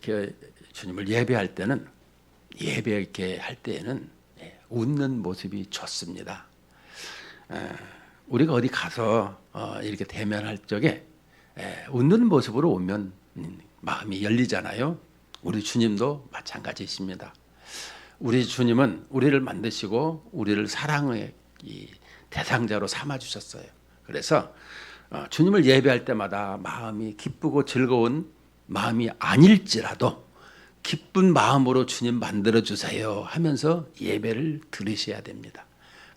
이렇게 주님을 예배할 때는 예배하게 할 때에는 웃는 모습이 좋습니다. 우리가 어디 가서 이렇게 대면할 적에 웃는 모습으로 오면 마음이 열리잖아요. 우리 주님도 마찬가지이십니다. 우리 주님은 우리를 만드시고 우리를 사랑의 대상자로 삼아 주셨어요. 그래서 주님을 예배할 때마다 마음이 기쁘고 즐거운 마음이 아닐지라도 기쁜 마음으로 주님 만들어 주세요 하면서 예배를 드리셔야 됩니다.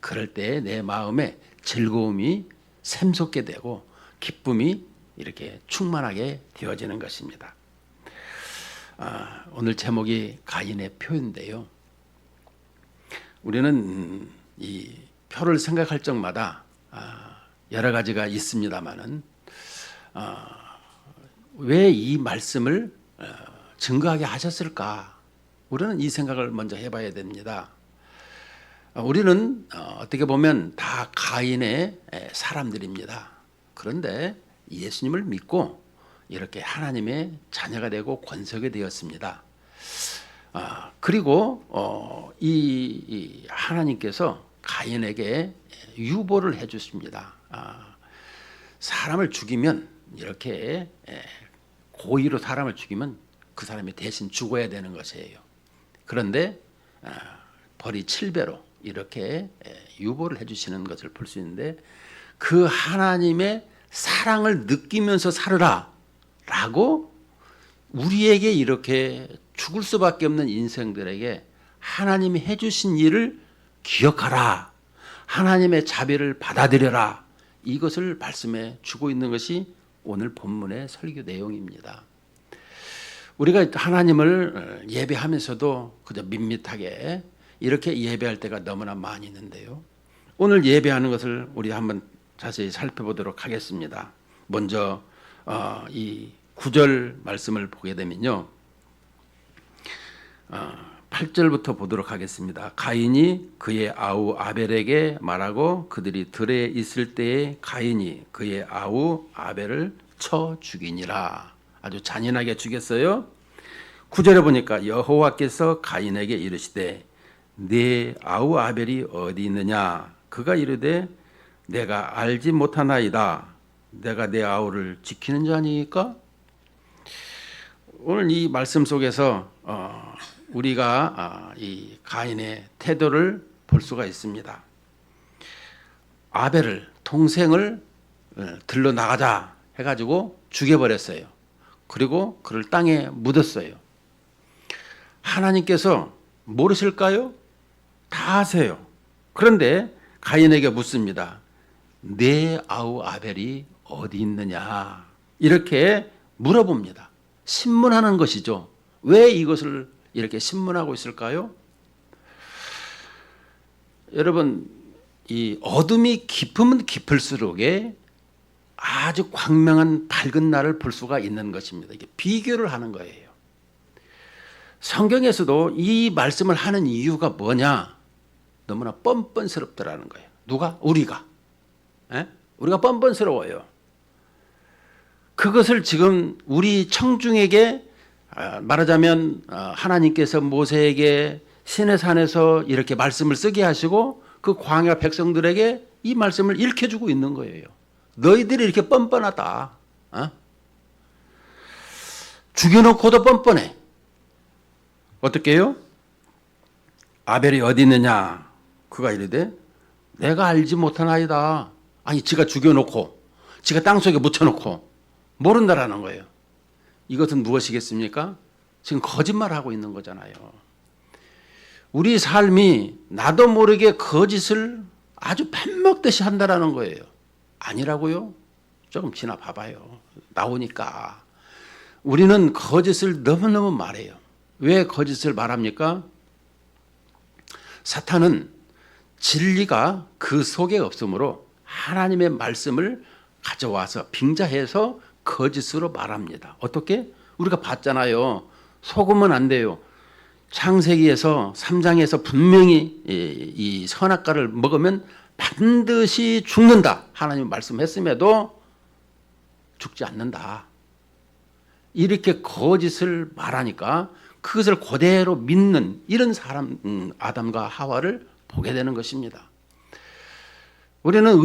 그럴 때 내 마음에 즐거움이 샘솟게 되고 기쁨이 이렇게 충만하게 되어지는 것입니다. 오늘 제목이 가인의 표인데요. 우리는 이 표를 생각할 적마다 여러 가지가 있습니다만은 왜 이 말씀을 증거하게 하셨을까? 우리는 이 생각을 먼저 해봐야 됩니다. 우리는 어떻게 보면 다 가인의 사람들입니다. 그런데 예수님을 믿고 이렇게 하나님의 자녀가 되고 권속이 되었습니다. 그리고 이 하나님께서 가인에게 유보를 해주십니다. 사람을 죽이면 이렇게 고의로 사람을 죽이면 그 사람이 대신 죽어야 되는 것이에요. 그런데 벌이 7배로 이렇게 유보를 해주시는 것을 볼 수 있는데 그 하나님의 사랑을 느끼면서 살으라 라고 우리에게 이렇게 죽을 수밖에 없는 인생들에게 하나님이 해주신 일을 기억하라, 하나님의 자비를 받아들여라, 이것을 말씀해 주고 있는 것이 오늘 본문의 설교 내용입니다. 우리가 하나님을 예배하면서도 그저 밋밋하게 이렇게 예배할 때가 너무나 많이 있는데요. 오늘 예배하는 것을 우리 한번 자세히 살펴보도록 하겠습니다. 먼저 이 9절 말씀을 보게 되면요. 8절부터 보도록 하겠습니다. 가인이 그의 아우 아벨에게 말하고 그들이 들에 있을 때에 가인이 그의 아우 아벨을 쳐 죽이니라. 아주 잔인하게 죽였어요. 9절에 보니까 여호와께서 가인에게 이르시되 네 아우 아벨이 어디 있느냐? 그가 이르되 내가 알지 못하나이다. 내가 내 아우를 지키는 자니까? 오늘 이 말씀 속에서 우리가 이 가인의 태도를 볼 수가 있습니다. 아벨을 동생을 들러 나가자 해가지고 죽여버렸어요. 그리고 그를 땅에 묻었어요. 하나님께서 모르실까요? 다 아세요. 그런데 가인에게 묻습니다. 내 아우 아벨이 어디 있느냐? 이렇게 물어봅니다. 신문하는 것이죠. 왜 이것을 이렇게 신문하고 있을까요? 여러분, 이 어둠이 깊으면 깊을수록에 아주 광명한 밝은 날을 볼 수가 있는 것입니다. 이게 비교를 하는 거예요. 성경에서도 이 말씀을 하는 이유가 뭐냐? 너무나 뻔뻔스럽더라는 거예요. 누가? 우리가. 우리가 뻔뻔스러워요. 그것을 지금 우리 청중에게 말하자면 하나님께서 모세에게 시내산에서 이렇게 말씀을 쓰게 하시고 그 광야 백성들에게 이 말씀을 읽혀주고 있는 거예요. 너희들이 이렇게 뻔뻔하다. 죽여놓고도 뻔뻔해. 어떻게 해요? 아벨이 어디 있느냐? 그가 이르되 내가 알지 못하나이다. 아니 지가 죽여놓고 지가 땅속에 묻혀놓고 모른다라는 거예요. 이것은 무엇이겠습니까? 지금 거짓말하고 있는 거잖아요. 우리 삶이 나도 모르게 거짓을 아주 밥 먹듯이 한다라는 거예요. 아니라고요? 조금 지나 봐봐요. 나오니까. 우리는 거짓을 너무너무 말해요. 왜 거짓을 말합니까? 사탄은 진리가 그 속에 없으므로 하나님의 말씀을 가져와서 빙자해서 거짓으로 말합니다. 어떻게? 우리가 봤잖아요. 속으면 안 돼요. 창세기에서 3장에서 분명히 이 선악과를 먹으면 반드시 죽는다. 하나님 말씀했음에도 죽지 않는다. 이렇게 거짓을 말하니까 그것을 그대로 믿는 이런 사람 아담과 하와를 보게 되는 것입니다. 우리는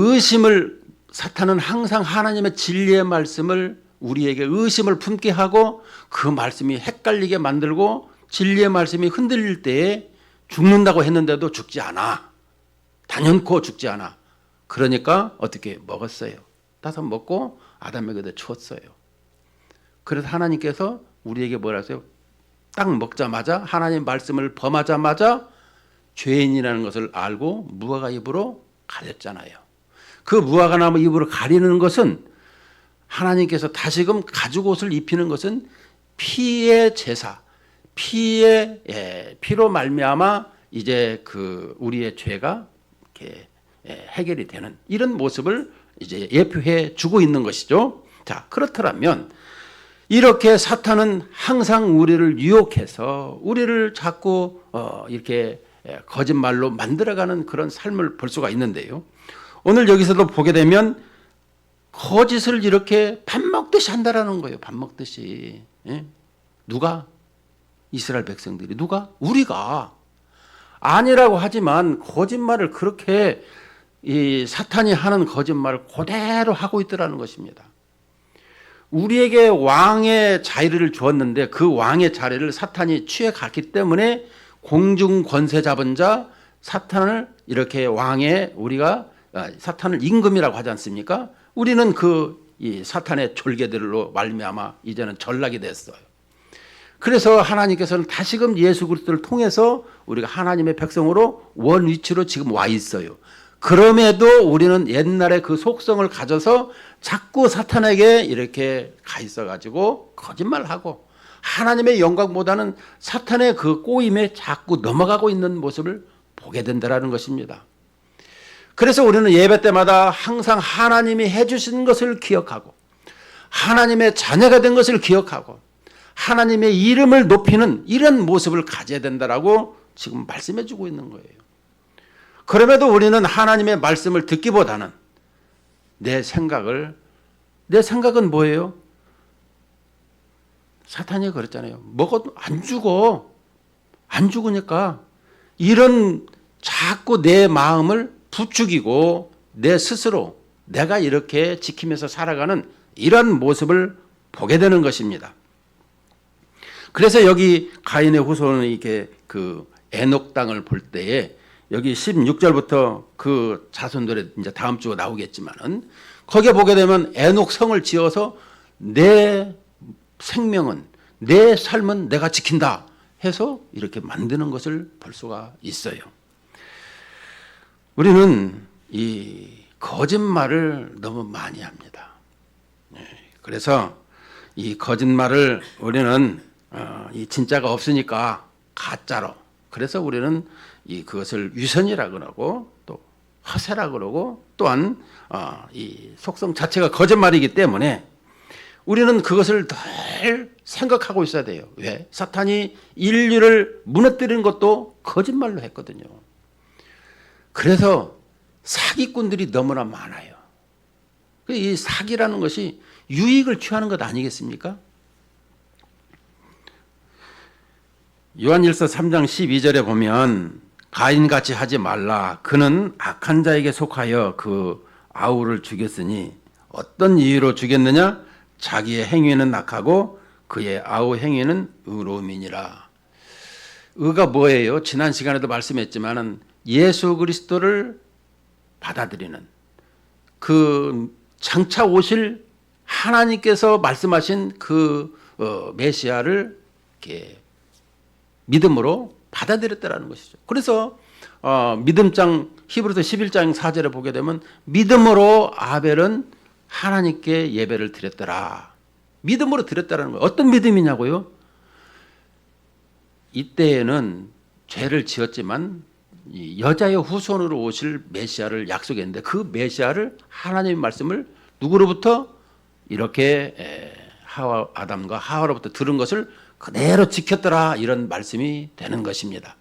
사탄은 항상 하나님의 진리의 말씀을 우리에게 의심을 품게 하고 그 말씀이 헷갈리게 만들고 진리의 말씀이 흔들릴 때에 죽는다고 했는데도 죽지 않아. 단연코 죽지 않아. 그러니까 어떻게 먹었어요. 따서 먹고 아담에게도 주었어요. 그래서 하나님께서 우리에게 뭐라 하세요? 딱 먹자마자 하나님 말씀을 범하자마자 죄인이라는 것을 알고 무화과 잎으로 가렸잖아요. 그 무화과 나무 잎으로 가리는 것은 하나님께서 다시금 가죽옷을 입히는 것은 피의 제사, 피로 말미암아 이제 그 우리의 죄가 이렇게 해결이 되는 이런 모습을 이제 예표해 주고 있는 것이죠. 자, 그렇더라면 이렇게 사탄은 항상 우리를 유혹해서 우리를 자꾸 이렇게 거짓말로 만들어가는 그런 삶을 볼 수가 있는데요. 오늘 여기서도 보게 되면 거짓을 이렇게 밥 먹듯이 한다라는 거예요. 밥 먹듯이. 예? 누가? 이스라엘 백성들이. 누가? 우리가. 아니라고 하지만 거짓말을 그렇게 이 사탄이 하는 거짓말을 그대로 하고 있더라는 것입니다. 우리에게 왕의 자리를 주었는데 그 왕의 자리를 사탄이 취해갔기 때문에 공중 권세 잡은 자 사탄을 이렇게 우리가 사탄을 임금이라고 하지 않습니까? 우리는 이 사탄의 졸개들로 말미암아 이제는 전락이 됐어요. 그래서 하나님께서는 다시금 예수 그리스도를 통해서 우리가 하나님의 백성으로 원위치로 지금 와 있어요. 그럼에도 우리는 옛날에 그 속성을 가져서 자꾸 사탄에게 이렇게 가 있어가지고 거짓말하고 하나님의 영광보다는 사탄의 그 꼬임에 자꾸 넘어가고 있는 모습을 보게 된다는 것입니다. 그래서 우리는 예배 때마다 항상 하나님이 해주신 것을 기억하고 하나님의 자녀가 된 것을 기억하고 하나님의 이름을 높이는 이런 모습을 가져야 된다라고 지금 말씀해 주고 있는 거예요. 그럼에도 우리는 하나님의 말씀을 듣기보다는 내 생각은 뭐예요? 사탄이 그랬잖아요. 먹어도 안 죽으니까 이런 자꾸 내 마음을 부추기고 내 스스로 내가 이렇게 지키면서 살아가는 이런 모습을 보게 되는 것입니다. 그래서 여기 가인의 후손은 이렇게 그 에녹 땅을 볼 때에 여기 16절부터 그 자손들의 이제 다음 주가 나오겠지만은 거기에 보게 되면 에녹 성을 지어서 내 생명은 내 삶은 내가 지킨다 해서 이렇게 만드는 것을 볼 수가 있어요. 우리는 이 거짓말을 너무 많이 합니다. 그래서 이 거짓말을 우리는 이 진짜가 없으니까 가짜로. 그래서 우리는 그것을 위선이라 그러고 또 허세라 그러고 또한 이 속성 자체가 거짓말이기 때문에 우리는 그것을 늘 생각하고 있어야 돼요. 왜? 사탄이 인류를 무너뜨리는 것도 거짓말로 했거든요. 그래서 사기꾼들이 너무나 많아요. 이 사기라는 것이 유익을 취하는 것 아니겠습니까? 요한일서 3장 12절에 보면 가인같이 하지 말라. 그는 악한 자에게 속하여 그 아우를 죽였으니 어떤 이유로 죽였느냐? 자기의 행위는 악하고 그의 아우 행위는 의로움이니라. 의가 뭐예요? 지난 시간에도 말씀했지만은 예수 그리스도를 받아들이는 그 장차 오실 하나님께서 말씀하신 그 메시아를 이렇게 믿음으로 받아들였다라는 것이죠. 그래서 믿음장 히브리서 11장 4절에 보게 되면 믿음으로 아벨은 하나님께 예배를 드렸더라. 믿음으로 드렸다라는 거예요. 어떤 믿음이냐고요? 이때에는 죄를 지었지만 여자의 후손으로 오실 메시아를 약속했는데 그 메시아를 하나님의 말씀을 누구로부터 이렇게 아담과 하와로부터 들은 것을 그대로 지켰더라 이런 말씀이 되는 것입니다.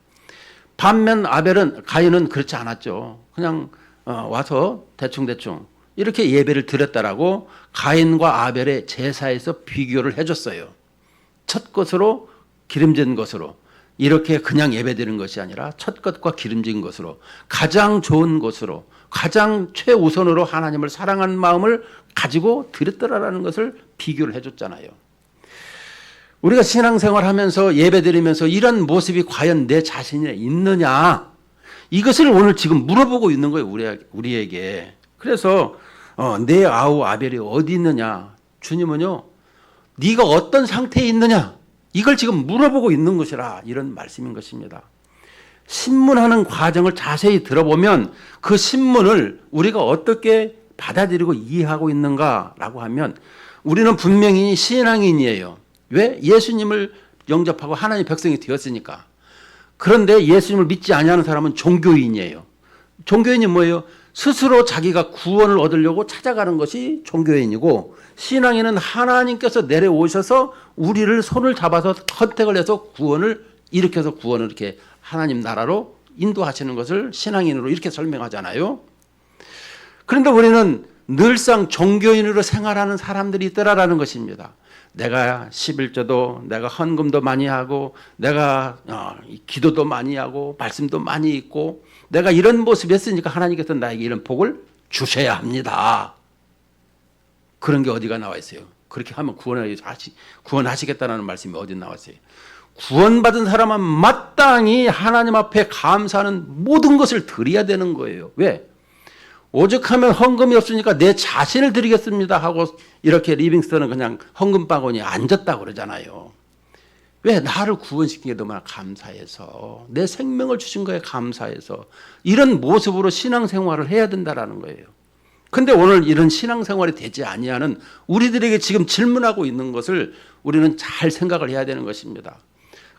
반면 가인은 그렇지 않았죠. 그냥 와서 대충 이렇게 예배를 드렸다라고 가인과 아벨의 제사에서 비교를 해줬어요. 첫 것으로 기름진 것으로 이렇게 그냥 예배드리는 것이 아니라 첫 것과 기름진 것으로 가장 좋은 것으로 가장 최우선으로 하나님을 사랑하는 마음을 가지고 드렸더라라는 것을 비교를 해줬잖아요. 우리가 신앙생활하면서 예배드리면서 이런 모습이 과연 내 자신에 있느냐, 이것을 오늘 지금 물어보고 있는 거예요, 우리에게. 그래서 내 아우 아벨이 어디 있느냐, 주님은요 네가 어떤 상태에 있느냐, 이걸 지금 물어보고 있는 것이라, 이런 말씀인 것입니다. 신문하는 과정을 자세히 들어보면 그 신문을 우리가 어떻게 받아들이고 이해하고 있는가라고 하면 우리는 분명히 신앙인이에요. 왜? 예수님을 영접하고 하나님의 백성이 되었으니까. 그런데 예수님을 믿지 아니하는 사람은 종교인이에요. 종교인이 뭐예요? 스스로 자기가 구원을 얻으려고 찾아가는 것이 종교인이고, 신앙인은 하나님께서 내려오셔서 우리를 손을 잡아서 컨택을 해서 구원을 일으켜서 구원을 이렇게 하나님 나라로 인도하시는 것을 신앙인으로 이렇게 설명하잖아요. 그런데 우리는 늘상 종교인으로 생활하는 사람들이 있더라라는 것입니다. 내가 11조도 내가 헌금도 많이 하고 내가 기도도 많이 하고 말씀도 많이 읽고 내가 이런 모습이었으니까 하나님께서 나에게 이런 복을 주셔야 합니다. 그런 게 어디가 나와 있어요? 그렇게 하면 구원하시겠다는 말씀이 어디 나와 있어요? 구원받은 사람은 마땅히 하나님 앞에 감사하는 모든 것을 드려야 되는 거예요. 왜? 오죽하면 헌금이 없으니까 내 자신을 드리겠습니다 하고 이렇게 리빙스턴은 그냥 헌금 바구니에 앉았다고 그러잖아요. 왜? 나를 구원시킨 게 너무나 감사해서, 내 생명을 주신 거에 감사해서 이런 모습으로 신앙생활을 해야 된다는 거예요. 근데 오늘 이런 신앙생활이 되지 아니하는 우리들에게 지금 질문하고 있는 것을 우리는 잘 생각을 해야 되는 것입니다.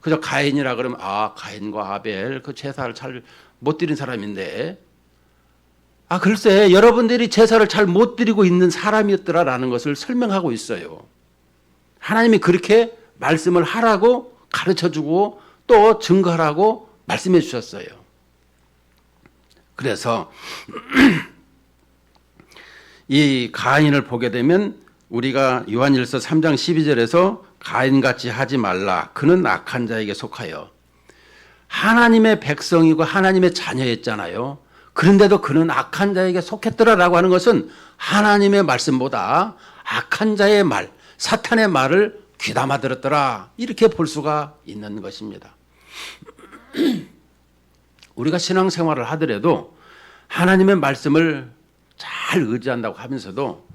그저 가인이라 그러면 가인과 아벨 그 제사를 잘 못 드린 사람인데, 글쎄 여러분들이 제사를 잘 못 드리고 있는 사람이었더라라는 것을 설명하고 있어요. 하나님이 그렇게 말씀을 하라고 가르쳐주고 또 증거하라고 말씀해 주셨어요. 그래서 이 가인을 보게 되면 우리가 요한일서 3장 12절에서 가인같이 하지 말라, 그는 악한 자에게 속하여. 하나님의 백성이고 하나님의 자녀였잖아요. 그런데도 그는 악한 자에게 속했더라라고 하는 것은 하나님의 말씀보다 악한 자의 말, 사탄의 말을 귀담아 들었더라, 이렇게 볼 수가 있는 것입니다. 우리가 신앙생활을 하더라도 하나님의 말씀을 잘 의지한다고 하면서도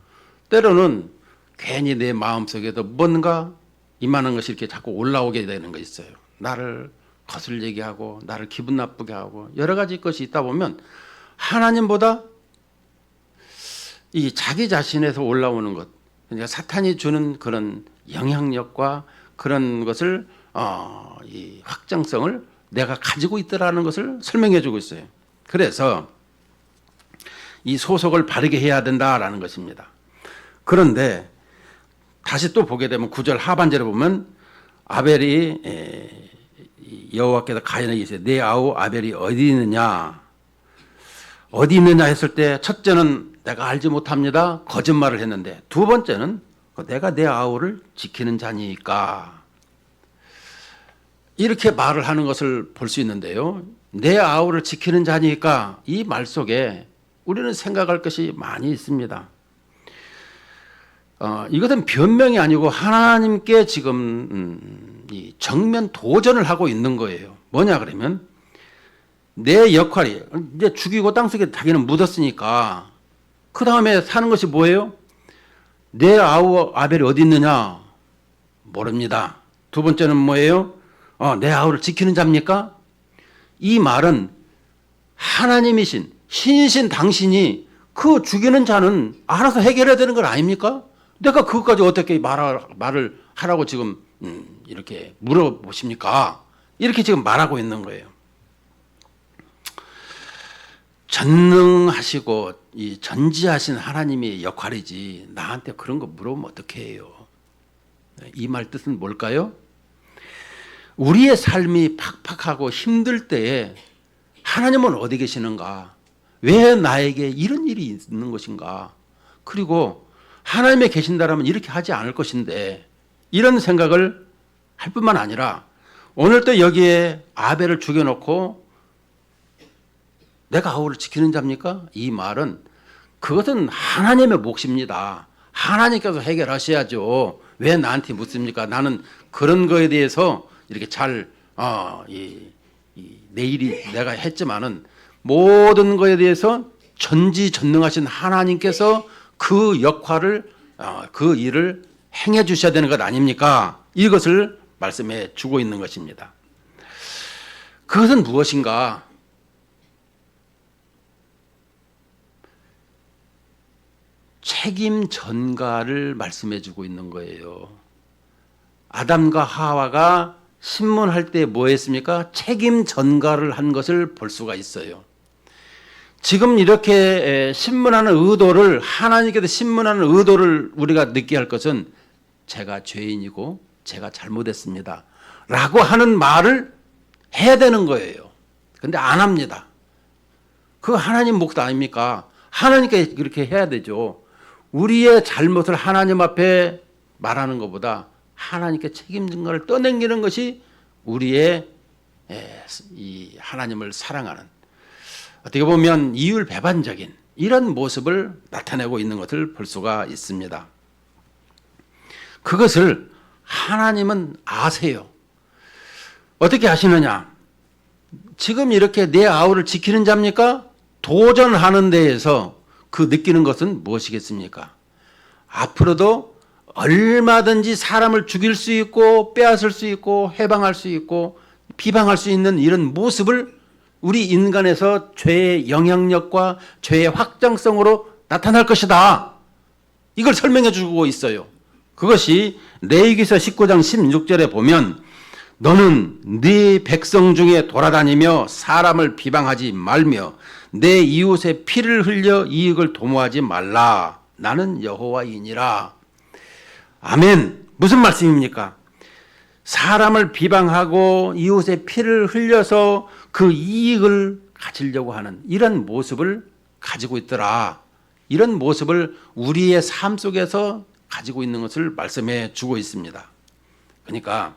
때로는 괜히 내 마음속에도 뭔가 이만한 것이 이렇게 자꾸 올라오게 되는 거 있어요. 나를 거슬리게 하고 나를 기분 나쁘게 하고 여러 가지 것이 있다 보면 하나님보다 이 자기 자신에서 올라오는 것, 그러니까 사탄이 주는 그런 영향력과 그런 것을 이 확장성을 내가 가지고 있더라는 것을 설명해 주고 있어요. 그래서 이 소속을 바르게 해야 된다라는 것입니다. 그런데 다시 또 보게 되면 9절 하반절에 보면 아벨이 여호와께서 가인에게 이르시되 내 아우 아벨이 어디 있느냐 했을 때, 첫째는 내가 알지 못합니다, 거짓말을 했는데, 두 번째는 내가 내 아우를 지키는 자니까, 이렇게 말을 하는 것을 볼 수 있는데요. 내 아우를 지키는 자니까, 이 말 속에 우리는 생각할 것이 많이 있습니다. 이것은 변명이 아니고 하나님께 지금 이 정면 도전을 하고 있는 거예요. 뭐냐 그러면 내 역할이 이제 죽이고 땅속에 자기는 묻었으니까 그 다음에 사는 것이 뭐예요? 내 아우 아벨이 어디 있느냐? 모릅니다. 두 번째는 뭐예요? 내 아우를 지키는 자입니까? 이 말은 하나님이신 신이신 당신이 그 죽이는 자는 알아서 해결해야 되는 건 아닙니까? 내가 그것까지 어떻게 말을 하라고 지금 이렇게 물어보십니까? 이렇게 지금 말하고 있는 거예요. 전능하시고 이 전지하신 하나님의 역할이지 나한테 그런 거 물어보면 어떻게 해요? 이 말 뜻은 뭘까요? 우리의 삶이 팍팍하고 힘들 때에 하나님은 어디 계시는가? 왜 나에게 이런 일이 있는 것인가? 그리고 하나님이 계신다라면 이렇게 하지 않을 것인데, 이런 생각을 할 뿐만 아니라 오늘 또 여기에 아벨을 죽여놓고 내가 아우를 지키는 자입니까? 이 말은 그것은 하나님의 몫입니다. 하나님께서 해결하셔야죠. 왜 나한테 묻습니까? 나는 그런 거에 대해서 이렇게 잘 내일이 내가 했지만은 모든 거에 대해서 전지전능하신 하나님께서 그 역할을 그 일을 행해 주셔야 되는 것 아닙니까? 이것을 말씀해 주고 있는 것입니다. 그것은 무엇인가? 책임 전가를 말씀해 주고 있는 거예요. 아담과 하와가 신문할 때 뭐 했습니까? 책임 전가를 한 것을 볼 수가 있어요. 지금 이렇게 신문하는 의도를, 하나님께서 신문하는 의도를 우리가 느끼게 할 것은 제가 죄인이고 제가 잘못했습니다 라고 하는 말을 해야 되는 거예요. 근데 안 합니다. 그거 하나님 몫 아닙니까? 하나님께 그렇게 해야 되죠. 우리의 잘못을 하나님 앞에 말하는 것보다 하나님께 책임 전가를 떠넘기는 것이 우리의 이 하나님을 사랑하는, 어떻게 보면 이율배반적인 이런 모습을 나타내고 있는 것을 볼 수가 있습니다. 그것을 하나님은 아세요. 어떻게 하시느냐? 지금 이렇게 내 아우를 지키는 자입니까? 도전하는 데에서 그 느끼는 것은 무엇이겠습니까? 앞으로도 얼마든지 사람을 죽일 수 있고 빼앗을 수 있고 해방할 수 있고 비방할 수 있는 이런 모습을 우리 인간에서 죄의 영향력과 죄의 확장성으로 나타날 것이다. 이걸 설명해 주고 있어요. 그것이 레위기서 19장 16절에 보면 너는 네 백성 중에 돌아다니며 사람을 비방하지 말며 내 이웃의 피를 흘려 이익을 도모하지 말라. 나는 여호와이니라. 아멘. 무슨 말씀입니까? 사람을 비방하고 이웃의 피를 흘려서 그 이익을 가지려고 하는 이런 모습을 가지고 있더라. 이런 모습을 우리의 삶 속에서 가지고 있는 것을 말씀해 주고 있습니다. 그러니까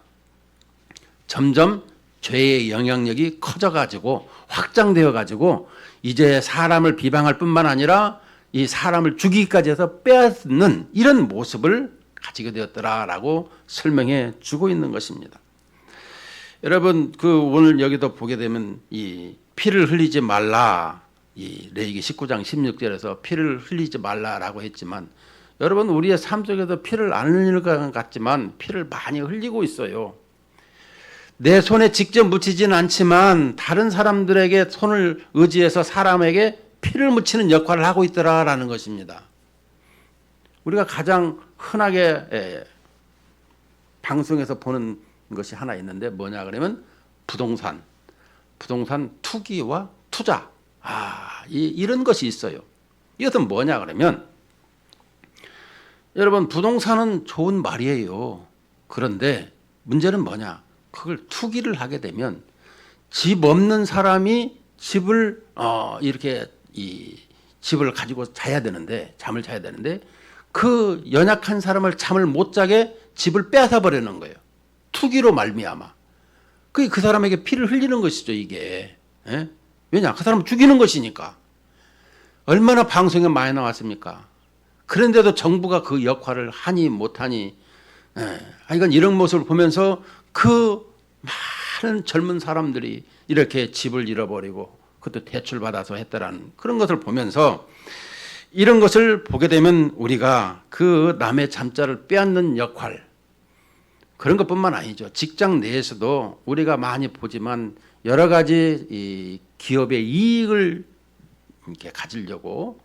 점점 죄의 영향력이 커져가지고 확장되어가지고 이제 사람을 비방할 뿐만 아니라 이 사람을 죽이기까지 해서 빼앗는 이런 모습을 가지게 되었더라라고 설명해 주고 있는 것입니다. 여러분, 오늘 여기도 보게 되면 이 피를 흘리지 말라, 이 레위기 19장 16절에서 피를 흘리지 말라라고 했지만, 여러분 우리의 삶 속에서 피를 안 흘리는 것 같지만 피를 많이 흘리고 있어요. 내 손에 직접 묻히지는 않지만 다른 사람들에게 손을 의지해서 사람에게 피를 묻히는 역할을 하고 있더라라는 것입니다. 우리가 가장 흔하게 방송에서 보는 것이 하나 있는데 뭐냐 그러면 부동산 투기와 투자, 이런 것이 있어요. 이것은 뭐냐 그러면, 여러분 부동산은 좋은 말이에요. 그런데 문제는 뭐냐, 그걸 투기를 하게 되면 집 없는 사람이 집을 이렇게 이 집을 가지고 잠을 자야 되는데 그 연약한 사람을 잠을 못 자게 집을 빼앗아 버리는 거예요. 투기로 말미암아. 그게 그 사람에게 피를 흘리는 것이죠, 이게. 왜냐? 그 사람을 죽이는 것이니까. 얼마나 방송에 많이 나왔습니까? 그런데도 정부가 그 역할을 하니 못하니, 이건 이런 모습을 보면서 그 많은 젊은 사람들이 이렇게 집을 잃어버리고 그것도 대출받아서 했다라는 그런 것을 보면서, 이런 것을 보게 되면 우리가 그 남의 잠자를 빼앗는 역할, 그런 것뿐만 아니죠. 직장 내에서도 우리가 많이 보지만 여러 가지 이 기업의 이익을 이렇게 가지려고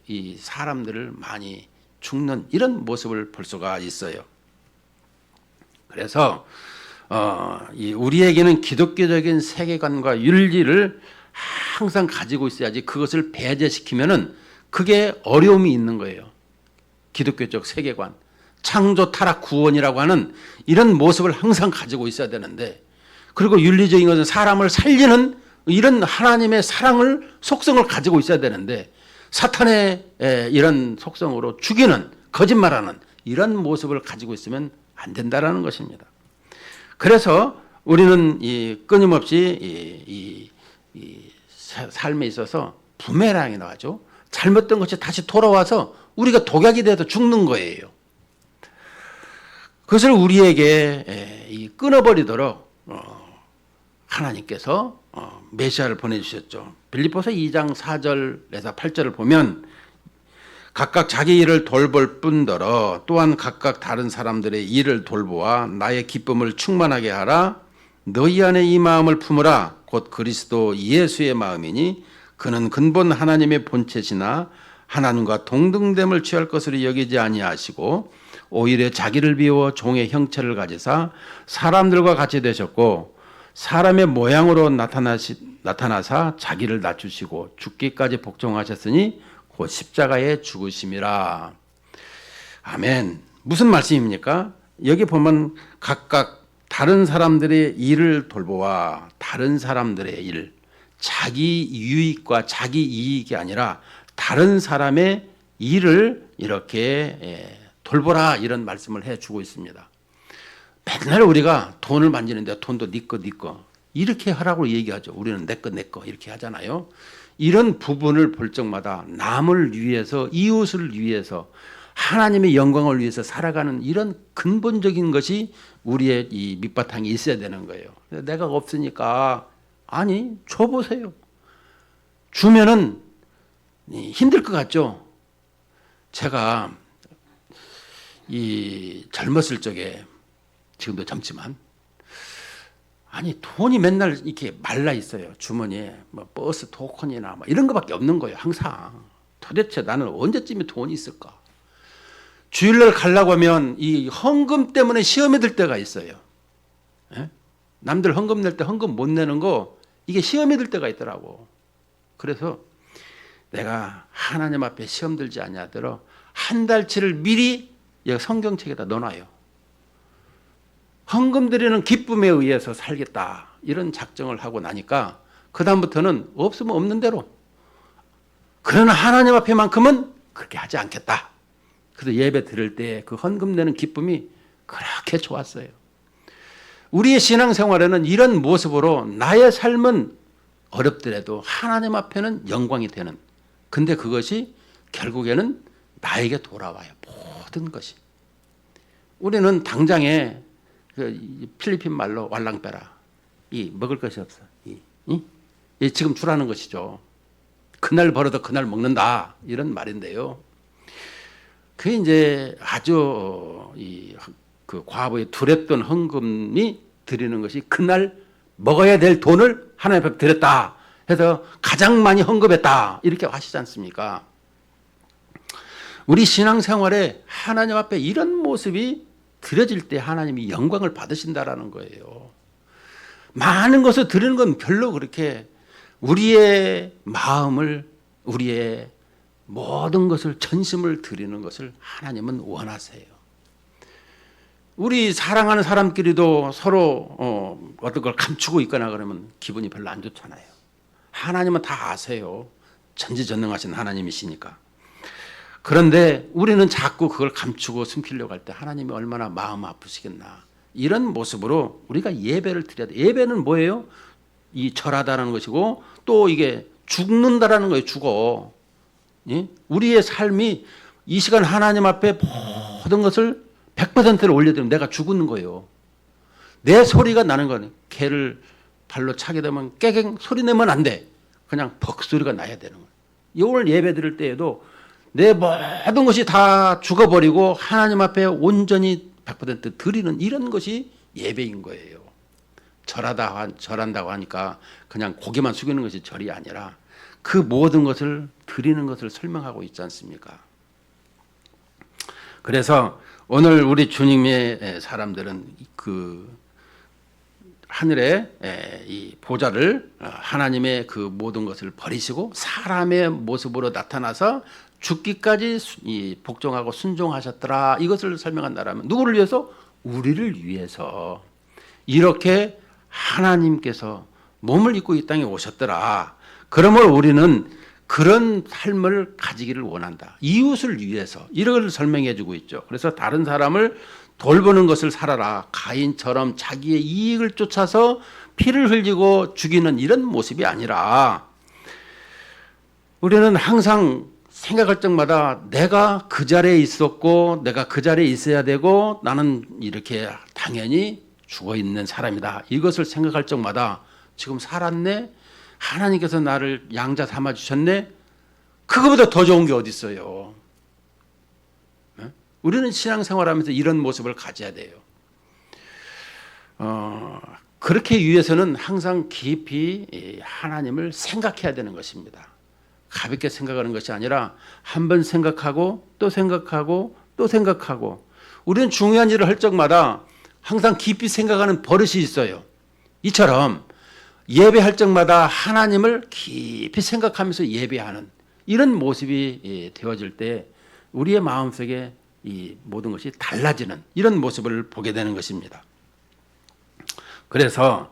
이 사람들을 많이 죽는 이런 모습을 볼 수가 있어요. 그래서 우리에게는 기독교적인 세계관과 윤리를 항상 가지고 있어야지, 그것을 배제시키면은 그게 어려움이 있는 거예요. 기독교적 세계관, 창조, 타락, 구원이라고 하는 이런 모습을 항상 가지고 있어야 되는데, 그리고 윤리적인 것은 사람을 살리는 이런 하나님의 사랑을, 속성을 가지고 있어야 되는데, 사탄의 이런 속성으로 죽이는, 거짓말하는 이런 모습을 가지고 있으면 안 된다라는 것입니다. 그래서 우리는 끊임없이 이 삶에 있어서 부메랑이 나가죠. 잘못된 것이 다시 돌아와서 우리가 독약이 돼서 죽는 거예요. 그것을 우리에게 끊어버리도록 하나님께서 메시아를 보내주셨죠. 빌립보서 2장 4절에서 8절을 보면 각각 자기 일을 돌볼 뿐더러 또한 각각 다른 사람들의 일을 돌보아 나의 기쁨을 충만하게 하라. 너희 안에 이 마음을 품으라. 곧 그리스도 예수의 마음이니 그는 근본 하나님의 본체시나 하나님과 동등됨을 취할 것으로 여기지 아니하시고 오히려 자기를 비워 종의 형체를 가지사 사람들과 같이 되셨고 사람의 모양으로 나타나사 자기를 낮추시고 죽기까지 복종하셨으니 곧 십자가에 죽으심이라. 아멘. 무슨 말씀입니까? 여기 보면 각각 다른 사람들의 일을 돌보아 다른 사람들의 일, 자기 유익과 자기 이익이 아니라 다른 사람의 일을 이렇게 돌보라 이런 말씀을 해주고 있습니다. 맨날 우리가 돈을 만지는데 돈도 네 거, 네 거 이렇게 하라고 얘기하죠. 우리는 내 거, 내 거 이렇게 하잖아요. 이런 부분을 볼 적마다 남을 위해서 이웃을 위해서 하나님의 영광을 위해서 살아가는 이런 근본적인 것이 우리의 이 밑바탕에 있어야 되는 거예요. 내가 없으니까 아니 줘보세요. 주면은 힘들 것 같죠. 제가 이 젊었을 적에 지금도 젊지만 아니 돈이 맨날 이렇게 말라 있어요. 주머니에 뭐 버스 토큰이나 뭐 이런 거밖에 없는 거예요. 항상 도대체 나는 언제쯤에 돈이 있을까? 주일날 가려고 하면 이 헌금 때문에 시험에 들 때가 있어요. 예? 남들 헌금 낼 때 헌금 못 내는 거 이게 시험에 들 때가 있더라고. 그래서 내가 하나님 앞에 시험 들지 아니하도록 한 달치를 미리 성경책에다 넣어놔요. 헌금 드리는 기쁨에 의해서 살겠다 이런 작정을 하고 나니까 그 다음부터는 없으면 없는 대로 그러나 하나님 앞에만큼은 그렇게 하지 않겠다. 그래서 예배 드릴 때 그 헌금 내는 기쁨이 그렇게 좋았어요. 우리의 신앙생활에는 이런 모습으로 나의 삶은 어렵더라도 하나님 앞에는 영광이 되는, 근데 그것이 결국에는 나에게 돌아와요. 모든 것이. 우리는 당장에 그 필리핀 말로 왈랑빼라. 이 먹을 것이 없어. 이 지금 주라는 것이죠. 그날 벌어도 그날 먹는다 이런 말인데요. 그게 이제 아주 그 과거에 두렵던 헌금이 드리는 것이 그날 먹어야 될 돈을 하나님 앞에 드렸다 해서 가장 많이 헌금했다 이렇게 하시지 않습니까? 우리 신앙생활에 하나님 앞에 이런 모습이 드려질 때 하나님이 영광을 받으신다라는 거예요. 많은 것을 드리는 건 별로 그렇게 우리의 마음을 우리의 모든 것을 전심을 드리는 것을 하나님은 원하세요. 우리 사랑하는 사람끼리도 서로 어떤 걸 감추고 있거나 그러면 기분이 별로 안 좋잖아요. 하나님은 다 아세요. 전지전능하신 하나님이시니까. 그런데 우리는 자꾸 그걸 감추고 숨기려고 할 때 하나님이 얼마나 마음 아프시겠나. 이런 모습으로 우리가 예배를 드려야 돼. 예배는 뭐예요? 이 절하다는 것이고 또 이게 죽는다라는 거예요. 죽어. 예? 우리의 삶이 이 시간 하나님 앞에 모든 것을 100%를 올려드리면 내가 죽는 거예요. 내 소리가 나는 거는 개를 발로 차게 되면 깨갱 소리 내면 안 돼. 그냥 벅 소리가 나야 되는 거예요. 오늘 예배 드릴 때에도 내 모든 것이 다 죽어버리고 하나님 앞에 온전히 100% 드리는 이런 것이 예배인 거예요. 절한다고 하니까 그냥 고개만 숙이는 것이 절이 아니라 그 모든 것을 드리는 것을 설명하고 있지 않습니까? 그래서 오늘 우리 주님의 사람들은 그 하늘의 이 보좌를 하나님의 그 모든 것을 버리시고 사람의 모습으로 나타나서 죽기까지 복종하고 순종하셨더라. 이것을 설명한다라면 누구를 위해서? 우리를 위해서 이렇게 하나님께서 몸을 입고 이 땅에 오셨더라. 그러므로 우리는 그런 삶을 가지기를 원한다. 이웃을 위해서 이걸 설명해 주고 있죠. 그래서 다른 사람을 돌보는 것을 살아라. 가인처럼 자기의 이익을 쫓아서 피를 흘리고 죽이는 이런 모습이 아니라 우리는 항상 생각할 적마다 내가 그 자리에 있었고 내가 그 자리에 있어야 되고 나는 이렇게 당연히 죽어 있는 사람이다. 이것을 생각할 적마다 지금 살았네. 하나님께서 나를 양자 삼아 주셨네. 그거보다 더 좋은 게 어디 있어요. 우리는 신앙생활하면서 이런 모습을 가져야 돼요. 그렇게 위해서는 항상 깊이 하나님을 생각해야 되는 것입니다. 가볍게 생각하는 것이 아니라 한 번 생각하고 또 생각하고 또 생각하고 우리는 중요한 일을 할 적마다 항상 깊이 생각하는 버릇이 있어요. 이처럼 예배할 적마다 하나님을 깊이 생각하면서 예배하는 이런 모습이 되어질 때 우리의 마음속에 이 모든 것이 달라지는 이런 모습을 보게 되는 것입니다. 그래서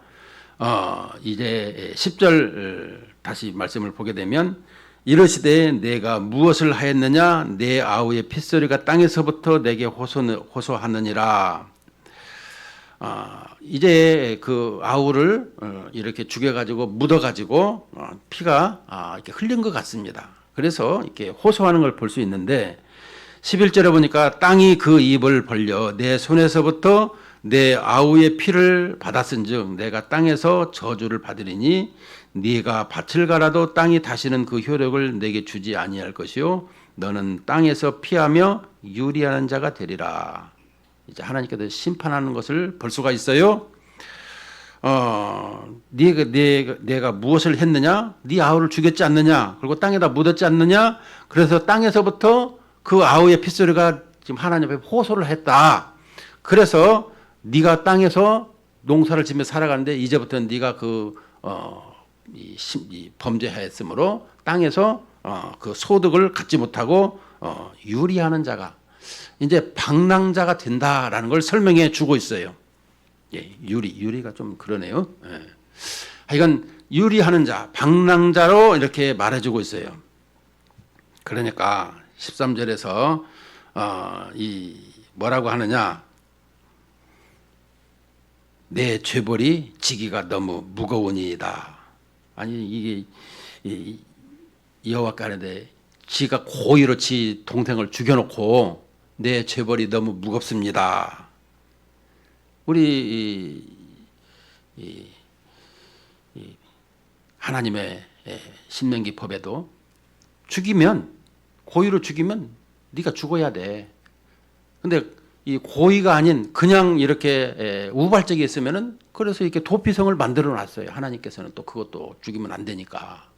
이제 10절 다시 말씀을 보게 되면 이르시되 내가 무엇을 하였느냐 내 아우의 핏소리가 땅에서부터 내게 호소하느니라. 이제 그 아우를 이렇게 죽여가지고 묻어가지고 피가 이렇게 흘린 것 같습니다. 그래서 이렇게 호소하는 걸 볼 수 있는데 11절에 보니까 땅이 그 입을 벌려 내 손에서부터 내 아우의 피를 받았은즉 내가 땅에서 저주를 받으리니 네가 밭을 갈아도 땅이 다시는 그 효력을 내게 주지 아니할 것이요 너는 땅에서 피하며 유리하는 자가 되리라. 이제 하나님께서 심판하는 것을 볼 수가 있어요. 내가 무엇을 했느냐? 네 아우를 죽였지 않느냐? 그리고 땅에다 묻었지 않느냐? 그래서 땅에서부터 그 아우의 핏소리가 지금 하나님 앞에 호소를 했다. 그래서 네가 땅에서 농사를 지며 살아가는데 이제부터는 네가 이 범죄하였으므로 땅에서 그 소득을 갖지 못하고 유리하는 자가 이제 방랑자가 된다라는 걸 설명해 주고 있어요. 예, 유리가 좀 그러네요. 예. 하여간 유리하는 자, 방랑자로 이렇게 말해주고 있어요. 그러니까 13절에서 이 뭐라고 하느냐? 내 죄벌이 지기가 너무 무거우니이다. 아니 이게 여호와께 하는데 지가 고의로 지 동생을 죽여놓고 내 죄벌이 너무 무겁습니다. 우리 하나님의 신명기 법에도 고의로 죽이면 네가 죽어야 돼. 근데 이 고의가 아닌 그냥 이렇게 우발적이 있으면은 그래서 이렇게 도피성을 만들어 놨어요. 하나님께서는 또 그것도 죽이면 안 되니까.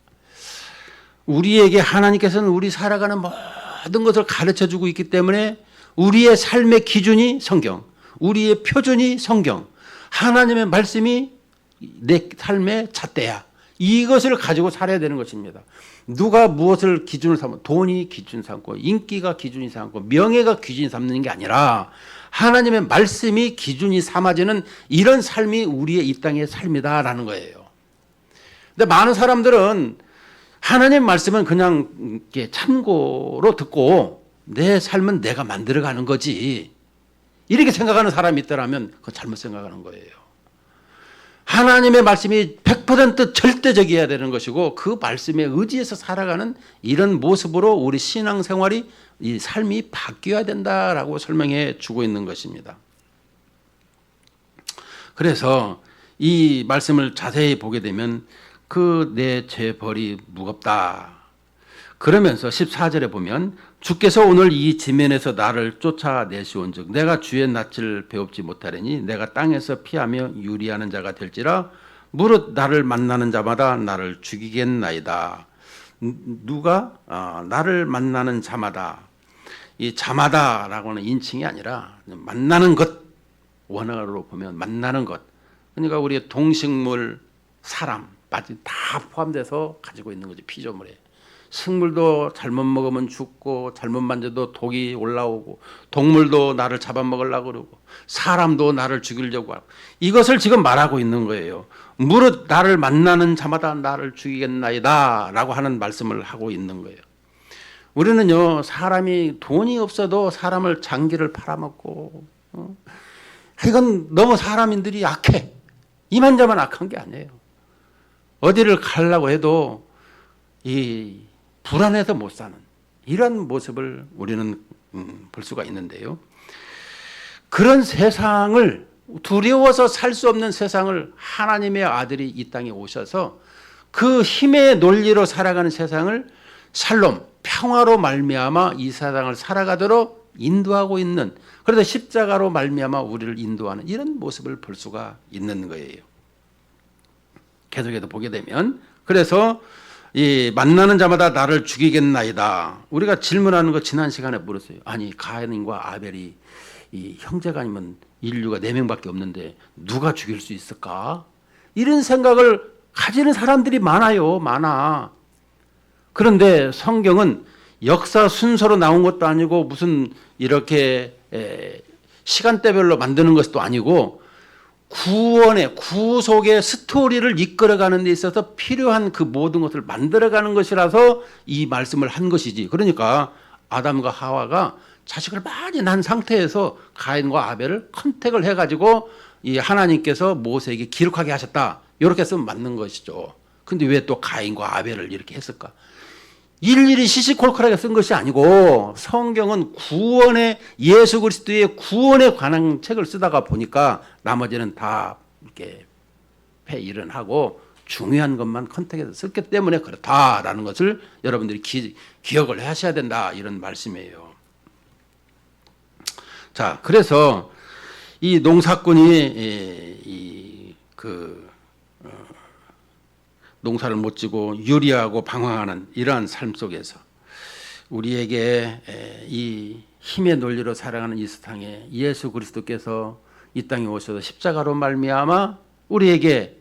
우리에게 하나님께서는 우리 살아가는 모든 것을 가르쳐 주고 있기 때문에 우리의 삶의 기준이 성경, 우리의 표준이 성경, 하나님의 말씀이 내 삶의 잣대야. 이것을 가지고 살아야 되는 것입니다. 누가 무엇을 기준을 삼고 돈이 기준 삼고 인기가 기준이 삼고 명예가 기준이 삼는 게 아니라 하나님의 말씀이 기준이 삼아지는 이런 삶이 우리의 이 땅의 삶이다라는 거예요. 근데 많은 사람들은 하나님의 말씀은 그냥 이렇게 참고로 듣고 내 삶은 내가 만들어가는 거지 이렇게 생각하는 사람이 있더라면 그건 잘못 생각하는 거예요. 하나님의 말씀이 100% 절대적이어야 되는 것이고 그 말씀에 의지해서 살아가는 이런 모습으로 우리 신앙생활이 이 삶이 바뀌어야 된다라고 설명해 주고 있는 것입니다. 그래서 이 말씀을 자세히 보게 되면 그 내 죄벌이 무겁다. 그러면서 14절에 보면 주께서 오늘 이 지면에서 나를 쫓아내시온즉 내가 주의 낯을 배웁지 못하리니 내가 땅에서 피하며 유리하는 자가 될지라 무릇 나를 만나는 자마다 나를 죽이겠나이다. 누가 나를 만나는 자마다 이 자마다라고 하는 인칭이 아니라 만나는 것 원어로 보면 만나는 것 그러니까 우리의 동식물 사람 다 포함돼서 가지고 있는 거죠. 피조물에. 식물도 잘못 먹으면 죽고 잘못 만져도 독이 올라오고 동물도 나를 잡아먹으려고 그러고 사람도 나를 죽이려고 하고 이것을 지금 말하고 있는 거예요. 무릇 나를 만나는 자마다 나를 죽이겠나이다 라고 하는 말씀을 하고 있는 거예요. 우리는요 사람이 돈이 없어도 사람을 장기를 팔아먹고 이건 너무 사람인들이 약해. 이만저만 악한 게 아니에요. 어디를 가려고 해도 이 불안해서 못 사는 이런 모습을 우리는 볼 수가 있는데요. 그런 세상을 두려워서 살 수 없는 세상을 하나님의 아들이 이 땅에 오셔서 그 힘의 논리로 살아가는 세상을 샬롬, 평화로 말미암아 이 세상을 살아가도록 인도하고 있는, 그래서 십자가로 말미암아 우리를 인도하는 이런 모습을 볼 수가 있는 거예요. 계속해서 보게 되면, 그래서 이 만나는 자마다 나를 죽이겠나이다. 우리가 질문하는 거 지난 시간에 물었어요. 아니 가인과 아벨이 이 형제가 아니면 인류가 4명밖에 없는데 누가 죽일 수 있을까? 이런 생각을 가지는 사람들이 많아요. 많아. 그런데 성경은 역사 순서로 나온 것도 아니고 무슨 이렇게 시간대별로 만드는 것도 아니고 구원의 구속의 스토리를 이끌어가는 데 있어서 필요한 그 모든 것을 만들어가는 것이라서 이 말씀을 한 것이지. 그러니까 아담과 하와가 자식을 많이 낳은 상태에서 가인과 아벨을 컨택을 해가지고 이 하나님께서 모세에게 기록하게 하셨다. 이렇게 쓰면 맞는 것이죠. 근데 왜 또 가인과 아벨을 이렇게 했을까? 일일이 시시콜콜하게 쓴 것이 아니고 성경은 구원의 예수 그리스도의 구원에 관한 책을 쓰다가 보니까 나머지는 다 이렇게 폐일은하고 중요한 것만 컨택해서 썼기 때문에 그렇다라는 것을 여러분들이 기억을 하셔야 된다, 이런 말씀이에요. 자, 그래서 이 농사꾼이 농사를 못 지고 유리하고 방황하는 이러한 삶 속에서 우리에게 이 힘의 논리로 살아가는 이 세상에 예수 그리스도께서 이 땅에 오셔서 십자가로 말미암아 우리에게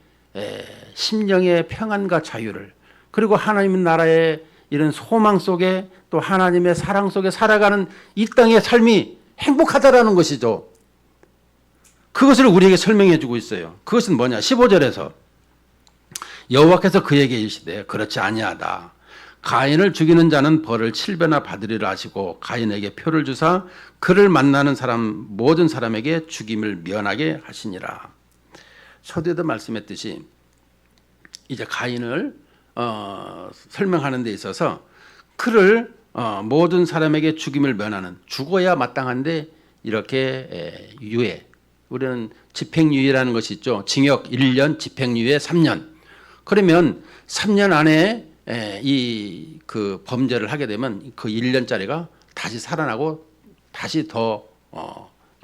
심령의 평안과 자유를, 그리고 하나님의 나라의 이런 소망 속에 또 하나님의 사랑 속에 살아가는 이 땅의 삶이 행복하다라는 것이죠. 그것을 우리에게 설명해 주고 있어요. 그것은 뭐냐? 15절에서 여호와께서 그에게 이르시되 그렇지 아니하다. 가인을 죽이는 자는 벌을 7배나 받으리라 하시고 가인에게 표를 주사 그를 만나는 사람 모든 사람에게 죽임을 면하게 하시니라. 서두에도 말씀했듯이 이제 가인을 설명하는 데 있어서 그를 모든 사람에게 죽임을 면하는, 죽어야 마땅한데 이렇게 유예, 우리는 집행유예라는 것이 있죠. 징역 1년, 집행유예 3년. 그러면 3년 안에 이 그 범죄를 하게 되면 그 1년짜리가 다시 살아나고 다시 더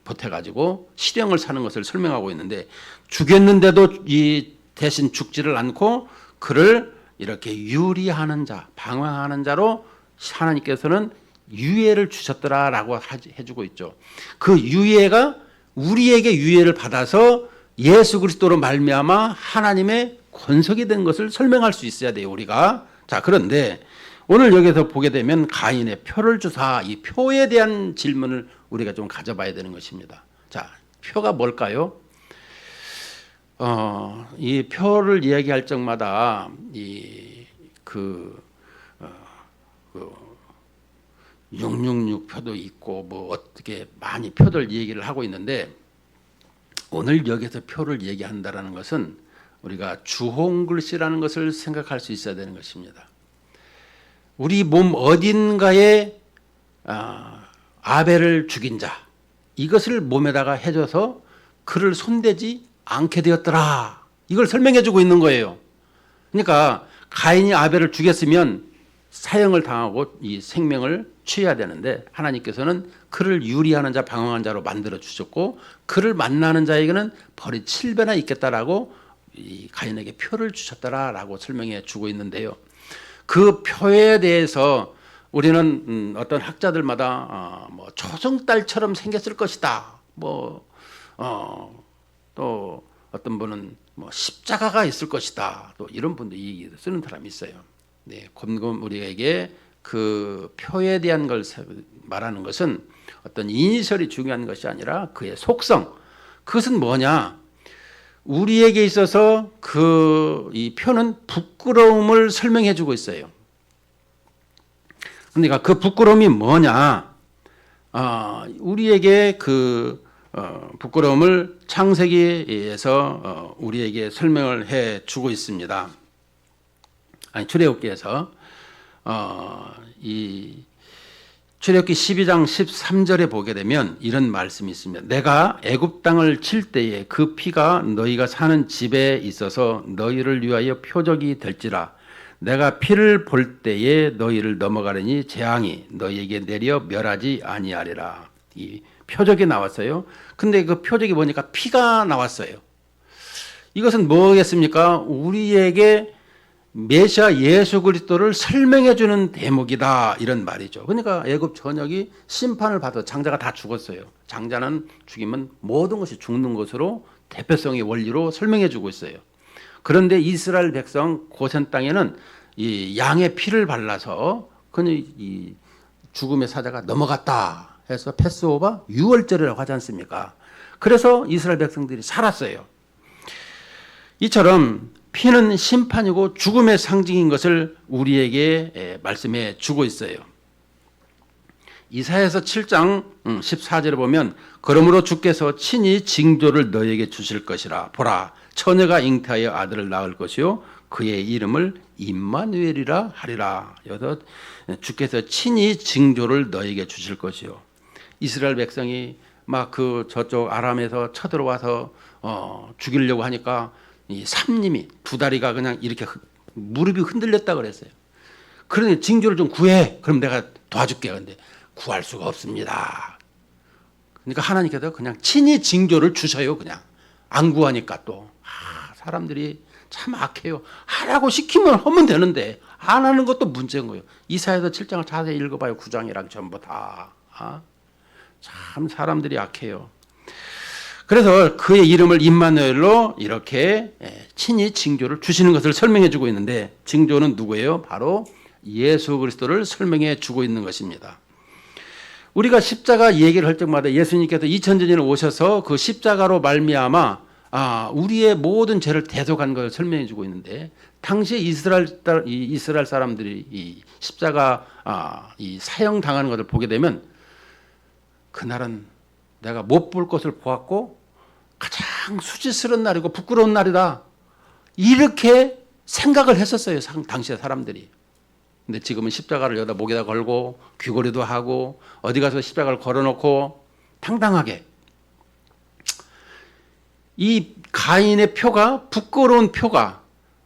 보태가지고 실형을 사는 것을 설명하고 있는데, 죽였는데도 이 대신 죽지를 않고 그를 이렇게 유리하는 자, 방황하는 자로 하나님께서는 유예를 주셨더라라고 해주고 있죠. 그 유예가 우리에게 유예를 받아서 예수 그리스도로 말미암아 하나님의 권속이 된 것을 설명할 수 있어야 돼요, 우리가. 자, 그런데 오늘 여기서 보게 되면 가인의 표를 주사, 이 표에 대한 질문을 우리가 좀 가져봐야 되는 것입니다. 자, 표가 뭘까요? 이 표를 이야기할 적마다 666 표도 있고 뭐 어떻게 많이 표들 얘기를 하고 있는데, 오늘 여기서 표를 얘기한다라는 것은 우리가 주홍글씨라는 것을 생각할 수 있어야 되는 것입니다. 우리 몸 어딘가에 아벨을 죽인 자, 이것을 몸에다가 해줘서 그를 손대지 않게 되었더라, 이걸 설명해 주고 있는 거예요. 그러니까 가인이 아벨을 죽였으면 사형을 당하고 이 생명을 취해야 되는데 하나님께서는 그를 유리하는 자, 방황한 자로 만들어 주셨고 그를 만나는 자에게는 벌이 7배나 있겠다라고 이 가인에게 표를 주셨다라고 설명해 주고 있는데요. 그 표에 대해서 우리는 어떤 학자들마다 뭐 조승달처럼 생겼을 것이다, 또 어떤 분은 뭐 십자가가 있을 것이다, 또 이런 분들이 쓰는 사람이 있어요. 네, 곰곰 우리에게 그 표에 대한 걸 말하는 것은 어떤 이니셜이 중요한 것이 아니라 그의 속성, 그것은 뭐냐? 우리에게 있어서 이 표는 부끄러움을 설명해 주고 있어요. 그러니까 그 부끄러움이 뭐냐? 우리에게 부끄러움을 창세기에서 우리에게 설명을 해 주고 있습니다. 출애굽기에서 이 출애굽기 12장 13절에 보게 되면 이런 말씀이 있습니다. 내가 애굽 땅을 칠 때에 그 피가 너희가 사는 집에 있어서 너희를 위하여 표적이 될지라. 내가 피를 볼 때에 너희를 넘어가려니 재앙이 너희에게 내려 멸하지 아니하리라. 이 표적이 나왔어요. 근데 그 표적이 뭐니까 피가 나왔어요. 이것은 뭐겠습니까? 우리에게 메시아 예수 그리스도를 설명해 주는 대목이다, 이런 말이죠. 그러니까 애굽 전역이 심판을 받아 장자가 다 죽었어요. 장자는 죽이면 모든 것이 죽는 것으로 대표성의 원리로 설명해 주고 있어요. 그런데 이스라엘 백성 고센 땅에는 이 양의 피를 발라서 이 죽음의 사자가 넘어갔다 해서 패스오버 유월절이라고 하지 않습니까? 그래서 이스라엘 백성들이 살았어요. 이처럼 피는 심판이고 죽음의 상징인 것을 우리에게 말씀해 주고 있어요. 이사야서 7장 14절에 보면 그러므로 주께서 친히 징조를 너에게 주실 것이라. 보라, 처녀가 잉태하여 아들을 낳을 것이요 그의 이름을 임마누엘이라 하리라. 여기서 주께서 친히 징조를 너에게 주실 것이요. 이스라엘 백성이 막 그 저쪽 아람에서 쳐들어와서 죽이려고 하니까 이 삼림이 두 다리가 그냥 이렇게 무릎이 흔들렸다 그랬어요. 그러니 징조를 좀 구해. 그럼 내가 도와줄게. 근데 구할 수가 없습니다. 그러니까 하나님께서 그냥 친히 징조를 주셔요. 그냥 안 구하니까 또 사람들이 참 악해요. 하라고 시키면 하면 되는데 안 하는 것도 문제인 거예요. 이사야서 7장을 자세히 읽어봐요. 9장이랑 전부 다. 참 사람들이 악해요. 그래서 그의 이름을 임마누엘로 이렇게 친히 징조를 주시는 것을 설명해 주고 있는데, 징조는 누구예요? 바로 예수 그리스도를 설명해 주고 있는 것입니다. 우리가 십자가 얘기를 할 적마다 예수님께서 2000년 전에 오셔서 그 십자가로 말미암아 우리의 모든 죄를 대속한 것을 설명해 주고 있는데, 당시에 이스라엘 사람들이 이 십자가 이 사형 당하는 것을 보게 되면 그날은 내가 못 볼 것을 보았고 가장 수치스러운 날이고 부끄러운 날이다, 이렇게 생각을 했었어요, 당시의 사람들이. 근데 지금은 십자가를 여기다 목에다 걸고 귀걸이도 하고 어디 가서 십자가를 걸어놓고 당당하게, 이 가인의 표가, 부끄러운 표가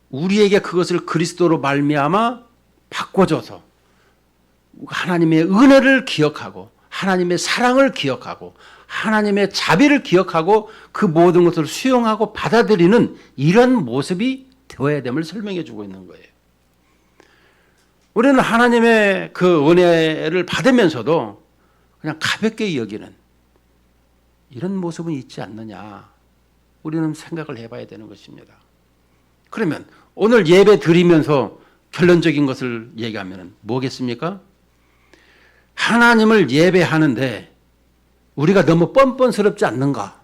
우리에게 그것을 그리스도로 말미암아 바꿔줘서 하나님의 은혜를 기억하고 하나님의 사랑을 기억하고 하나님의 자비를 기억하고 그 모든 것을 수용하고 받아들이는 이런 모습이 되어야 됨을 설명해 주고 있는 거예요. 우리는 하나님의 그 은혜를 받으면서도 그냥 가볍게 여기는 이런 모습은 있지 않느냐, 우리는 생각을 해봐야 되는 것입니다. 그러면 오늘 예배 드리면서 결론적인 것을 얘기하면 뭐겠습니까? 하나님을 예배하는데 우리가 너무 뻔뻔스럽지 않는가?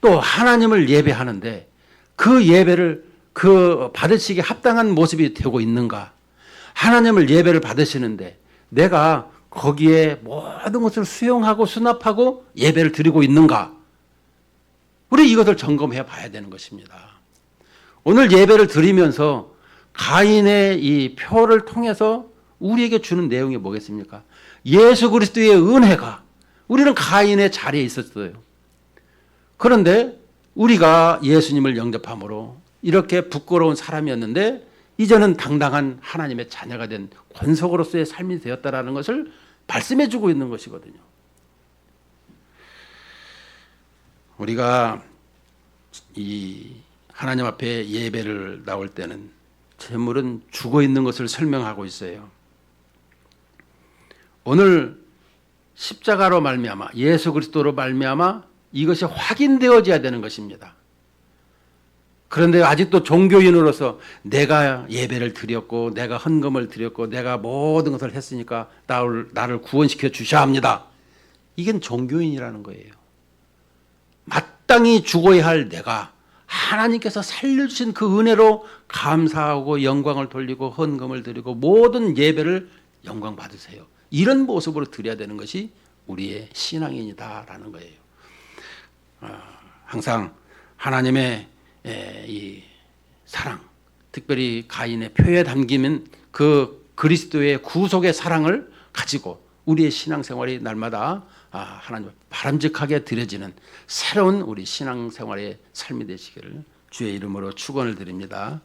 또 하나님을 예배하는데 그 예배를 그 받으시기에 합당한 모습이 되고 있는가? 하나님을 예배를 받으시는데 내가 거기에 모든 것을 수용하고 수납하고 예배를 드리고 있는가? 우리 이것을 점검해 봐야 되는 것입니다. 오늘 예배를 드리면서 가인의 이 표를 통해서 우리에게 주는 내용이 뭐겠습니까? 예수 그리스도의 은혜가, 우리는 가인의 자리에 있었어요. 그런데 우리가 예수님을 영접함으로 이렇게 부끄러운 사람이었는데 이제는 당당한 하나님의 자녀가 된 권속으로서의 삶이 되었다라는 것을 말씀해 주고 있는 것이거든요. 우리가 이 하나님 앞에 예배를 나올 때는 재물은 죽어 있는 것을 설명하고 있어요. 오늘 십자가로 말미암아, 예수 그리스도로 말미암아 이것이 확인되어져야 되는 것입니다. 그런데 아직도 종교인으로서 내가 예배를 드렸고 내가 헌금을 드렸고 내가 모든 것을 했으니까 나를 구원시켜 주셔야 합니다, 이건 종교인이라는 거예요. 마땅히 죽어야 할 내가 하나님께서 살려주신 그 은혜로 감사하고 영광을 돌리고 헌금을 드리고 모든 예배를 영광 받으세요, 이런 모습으로 드려야 되는 것이 우리의 신앙인이다라는 거예요. 항상 하나님의 이 사랑, 특별히 가인의 표에 담기는 그 그리스도의 구속의 사랑을 가지고 우리의 신앙생활이 날마다 하나님 바람직하게 드려지는 새로운 우리 신앙생활의 삶이 되시기를 주의 이름으로 축원을 드립니다.